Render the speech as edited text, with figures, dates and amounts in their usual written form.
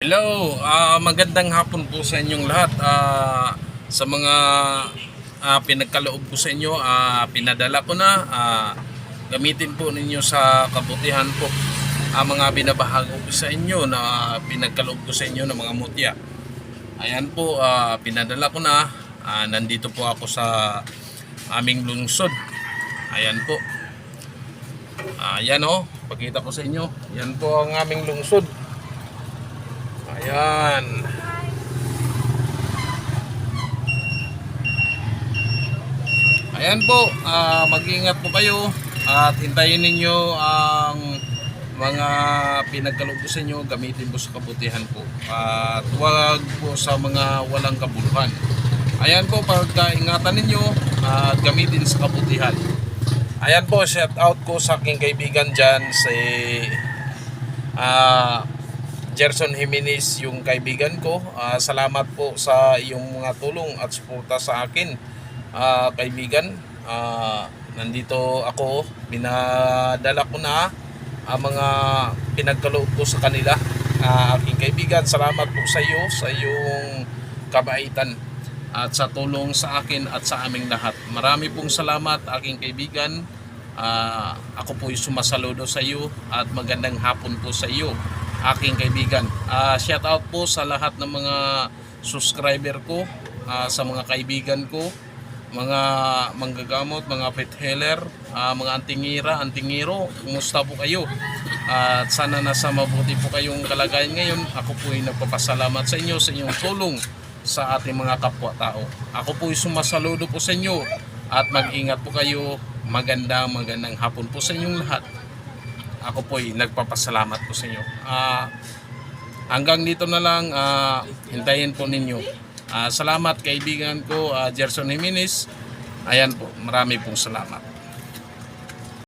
Hello, magandang hapon po sa inyong lahat. Sa mga pinagkaloob ko sa inyo, pinadala ko na. Gamitin po ninyo sa kabutihan po ang mga binabahago ko sa inyo na pinagkaloob ko sa inyo ng mga mutya. Ayan po, pinadala ko na. Nandito po ako sa aming lungsod. Ayan po. Ayan o, pakita ko sa inyo. Yan po ang aming lungsod. Ayan. Ayan po, mag-iingat po kayo at hintayin ninyo ang mga pinagkaloob ko sa inyo, gamitin po sa kabutihan po. At huwag po sa mga walang kabuluhan. Ayan po, pagkaingatan ninyo at gamitin sa kabutihan. Ayan po, shout out ko sa aking kaibigan dyan si Gerson Jimenez, yung kaibigan ko. Salamat po sa iyong mga tulong at suporta sa akin, kaibigan. Nandito ako, binadala ko na ang mga pinagkaloob ko sa kanila, aking kaibigan. Salamat po sa iyo, sa iyong kabaitan at sa tulong sa akin at sa aming lahat. Marami pong salamat, aking kaibigan. Ako po'y sumasaludo sa iyo at magandang hapon po sa iyo, aking kaibigan. Shout out po sa lahat ng mga subscriber ko, sa mga kaibigan ko, mga manggagamot, mga pet healer, mga antingiro. Kumusta po kayo? At sana nasa mabuti po kayong kalagayan ngayon. Ako po ay nagpapasalamat sa inyo sa inyong tulong sa ating mga kapwa-tao. Ako po ay sumasaludo po sa inyo at mag-ingat po kayo. Magandang hapon po sa inyong lahat. Ako po ay nagpapasalamat po sa inyo. Hanggang dito na lang, hintayin po ninyo. Salamat kaibigan ko, Gerson Jimenez. Ayan po, marami pong salamat.